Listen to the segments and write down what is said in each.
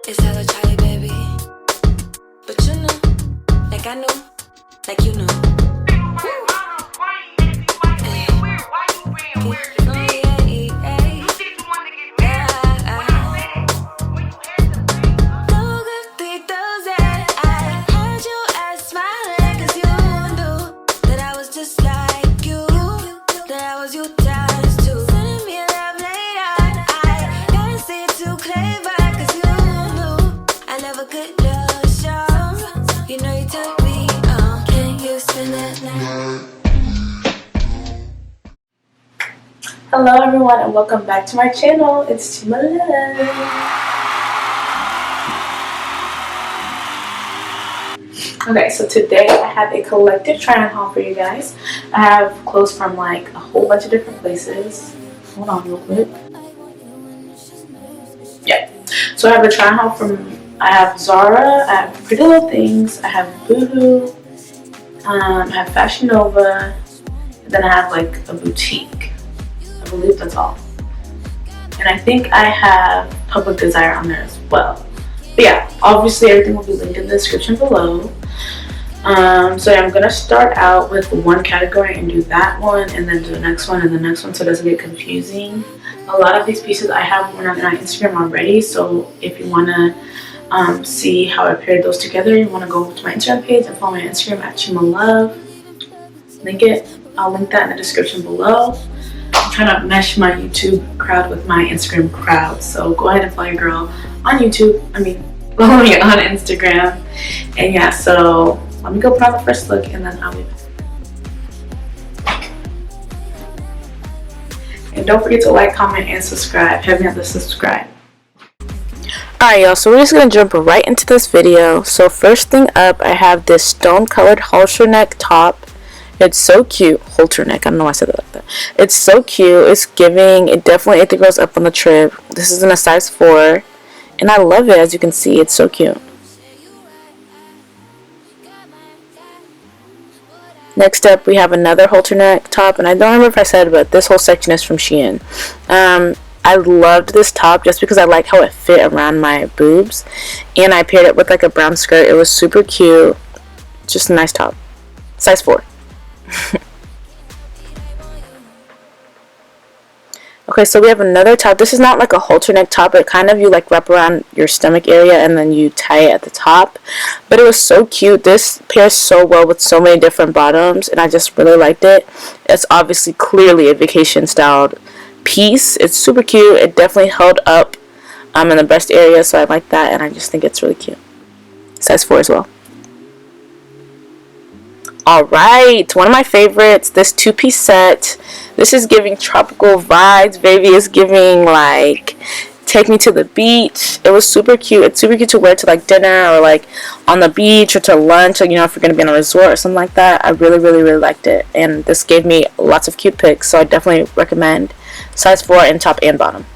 It's hello Charlie, baby. But you know, like I knew, like you knew. Hello everyone and welcome back to my channel. It's Timala. Okay, so today I have a collective try-on haul for you guys. I have clothes from like a whole bunch of different places. Hold on real quick. Yeah, so I have a try-on haul from, I have Zara, I have Pretty Little Things, I have Boohoo, I have Fashion Nova, and then I have like a boutique. I believe that's all. And I think I have Public Desire on there as well. But yeah, obviously everything will be linked in the description below. So yeah, I'm gonna start out with one category and do that one and then do the next one and the next one so it doesn't get confusing. A lot of these pieces I have one on my Instagram already, so if you wanna see how I paired those together, you wanna go to my Instagram page and follow my Instagram at chimalove. I'll link that in the description below. I'm trying to mesh my YouTube crowd with my Instagram crowd, so go ahead and follow your girl on YouTube. Follow me on Instagram. And yeah, so let me go put on the first look and then I'll be back. And don't forget to like, comment, and subscribe. Hit me on the subscribe. Alright y'all, so we're just going to jump right into this video. So first thing up, I have this stone colored halter neck top. It's so cute. Halter neck. I don't know why I said it like that. It's so cute. It's giving. It definitely ate the girls up on the trip. This is in a size 4. And I love it. As you can see, it's so cute. Next up, we have another halter neck top. And I don't remember if I said, but this whole section is from Shein. I loved this top just because I like how it fit around my boobs. And I paired it with like a brown skirt. It was super cute. Just a nice top. Size 4. Okay, so we have another top. This is not like a halter neck top, but kind of you like wrap around your stomach area and then you tie it at the top. But it was so cute. This pairs so well with so many different bottoms and I just really liked it. It's obviously clearly a vacation styled piece. It's super cute. It definitely held up in the breast area, so I like that and I just think it's really cute. Size 4 as well. Alright, one of my favorites, this 2-piece set. This is giving tropical vibes, baby. It's giving like take me to the beach. It was super cute. It's super cute to wear to like dinner or like on the beach or to lunch, or you know, if you're gonna be on a resort or something like that. I really liked it, and this gave me lots of cute pics, so I definitely recommend. Size 4 in top and bottom.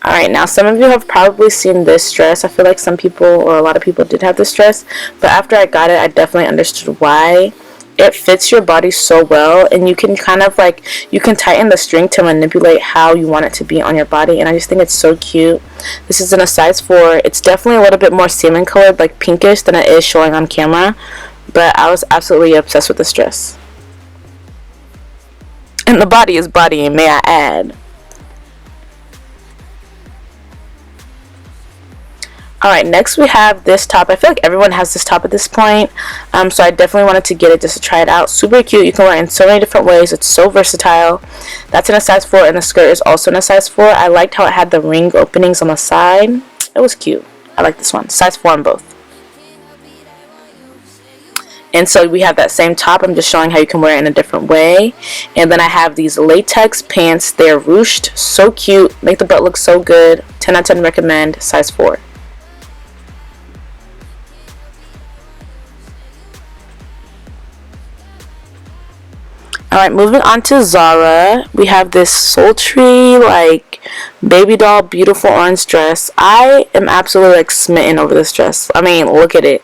Alright, now some of you have probably seen this dress. I feel like some people or a lot of people did have this dress, but after I got it, I definitely understood why. It fits your body so well, and you can kind of like, you can tighten the string to manipulate how you want it to be on your body, and I just think it's so cute. This is in a size 4. It's definitely a little bit more salmon colored, like pinkish, than it is showing on camera, but I was absolutely obsessed with this dress. And the body is bodying, may I add. Alright, next we have this top. I feel like everyone has this top at this point, so I definitely wanted to get it just to try it out. Super cute. You can wear it in so many different ways. It's so versatile. That's in a size 4, and the skirt is also in a size 4. I liked how it had the ring openings on the side. It was cute. I like this one. Size 4 on both. And so we have that same top. I'm just showing how you can wear it in a different way. And then I have these latex pants. They're ruched. So cute. Make the butt look so good. 10 out of 10 recommend. Size 4. Alright, moving on to Zara. We have this sultry, like, baby doll, beautiful orange dress. I am absolutely, like, smitten over this dress. I mean, look at it.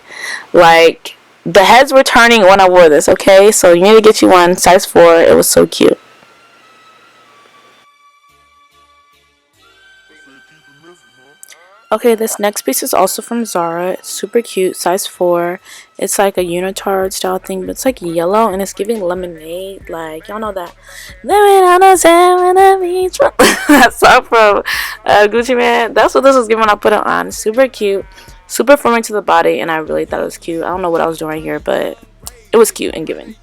Like, the heads were turning when I wore this, okay? So you need to get you one, size 4. It was so cute. Okay, this next piece is also from Zara. It's super cute, size 4. It's like a unitard style thing, but it's like yellow and it's giving lemonade. Like, y'all know that living on a sand on the beach. That song from Gucci Man. That's what this was giving when I put it on. Super cute, super forming to the body, and I really thought it was cute. I don't know what I was doing right here, but it was cute and giving.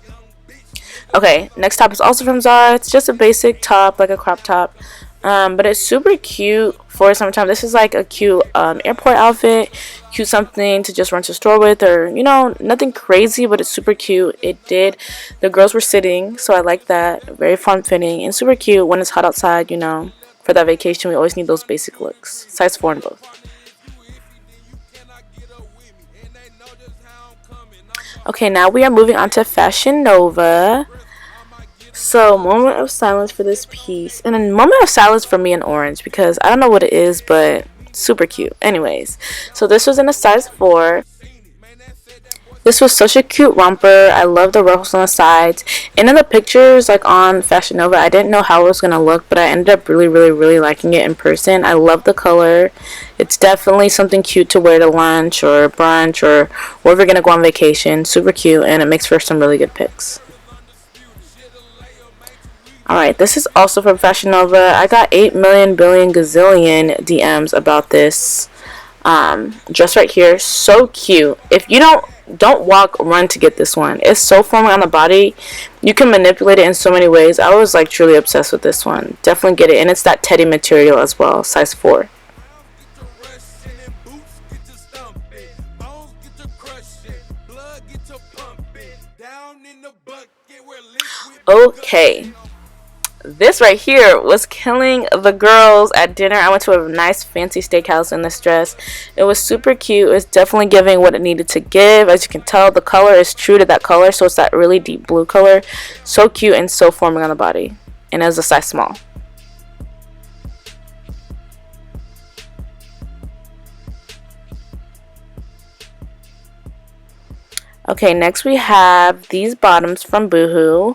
Okay, next top is also from Zara. It's just a basic top, like a crop top. But it's super cute for summertime. This is like a cute airport outfit, cute something to just run to the store with, or you know, nothing crazy, but it's super cute. The girls were sitting, so I like that. Very fun fitting and super cute when it's hot outside. You know, for that vacation, we always need those basic looks. Size 4 in both. Okay, now we are moving on to Fashion Nova. So, moment of silence for this piece. And a moment of silence for me in orange because I don't know what it is, but super cute. Anyways, so this was in a size 4. This was such a cute romper. I love the ruffles on the sides. And in the pictures, like on Fashion Nova, I didn't know how it was going to look, but I ended up really, really, really liking it in person. I love the color. It's definitely something cute to wear to lunch or brunch or wherever you're going to go on vacation. Super cute, and it makes for some really good pics. Alright, this is also from Fashion Nova. I got 8 million billion gazillion DMs about this dress right here. So cute. If you don't walk, run to get this one. It's so forming on the body. You can manipulate it in so many ways. I was like truly obsessed with this one. Definitely get it. And it's that teddy material as well, size 4. Okay. This right here was killing the girls at dinner. I went to a nice fancy steakhouse in this dress. It was super cute. It was definitely giving what it needed to give. As you can tell, the color is true to that color, so it's that really deep blue color. So cute and so forming on the body. And it was a size small. Okay, next we have these bottoms from Boohoo.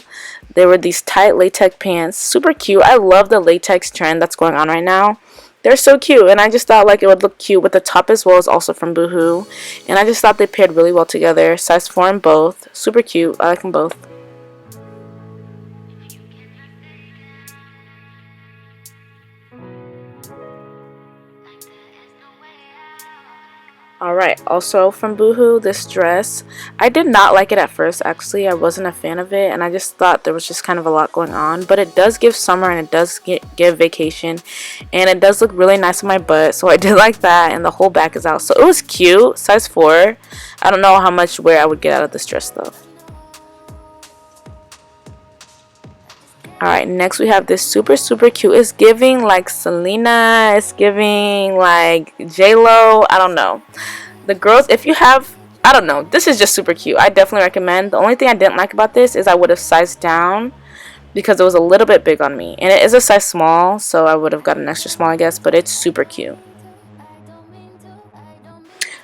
They were these tight latex pants. Super cute. I love the latex trend that's going on right now. They're so cute, and I just thought like it would look cute with the top as well as also from Boohoo. And I just thought they paired really well together. Size 4 in both. Super cute. I like them both. Alright, also from Boohoo, this dress. I did not like it at first, actually. I wasn't a fan of it, and I just thought there was just kind of a lot going on. But it does give summer, and it does give vacation, and it does look really nice on my butt, so I did like that, and the whole back is out. So it was cute, size 4. I don't know how much wear I would get out of this dress, though. Alright, next we have this super cute. It's giving like Selena. It's giving like J-Lo. I don't know. The girls, if you have, I don't know. This is just super cute. I definitely recommend. The only thing I didn't like about this is I would have sized down because it was a little bit big on me. And it is a size small, so I would have got an extra small, I guess. But it's super cute.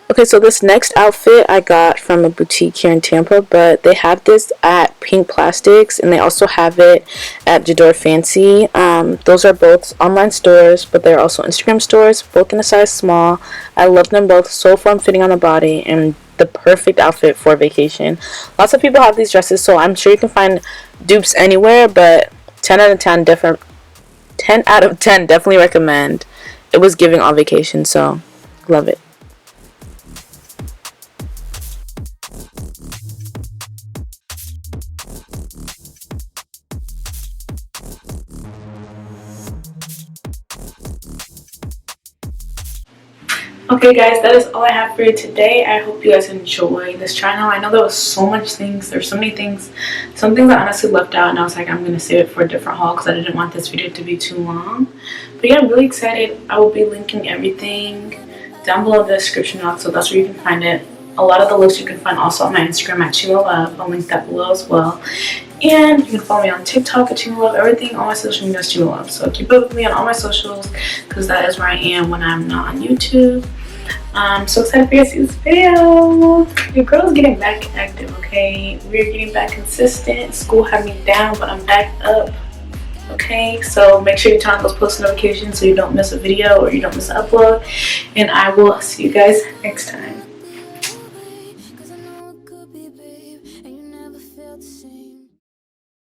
Okay, so this next outfit I got from a boutique here in Tampa, but they have this at Pink Plastics, and they also have it at Jador Fancy. Those are both online stores, but they're also Instagram stores, both in a size small. I love them both, so form fitting on the body, and the perfect outfit for vacation. Lots of people have these dresses, so I'm sure you can find dupes anywhere, but 10 out of 10 definitely recommend. It was giving on vacation, so love it. Okay guys, that is all I have for you today. I hope you guys enjoyed this channel. I know there was so much things, there's so many things, some things I honestly left out, and I was like, I'm gonna save it for a different haul because I didn't want this video to be too long. But yeah, I'm really excited. I will be linking everything down below in the description box, so that's where you can find it. A lot of the looks you can find also on my Instagram at ChimaLove. I'll link that below as well. And you can follow me on TikTok at ChimaLove. Everything on my social media is ChimaLove. So keep up with me on all my socials because that is where I am when I'm not on YouTube. I'm so excited for you to see this video. Your girl's getting back active, okay? We're getting back consistent. School had me down, but I'm back up. Okay, so make sure you turn on those post notifications so you don't miss a video or you don't miss an upload. And I will see you guys next time.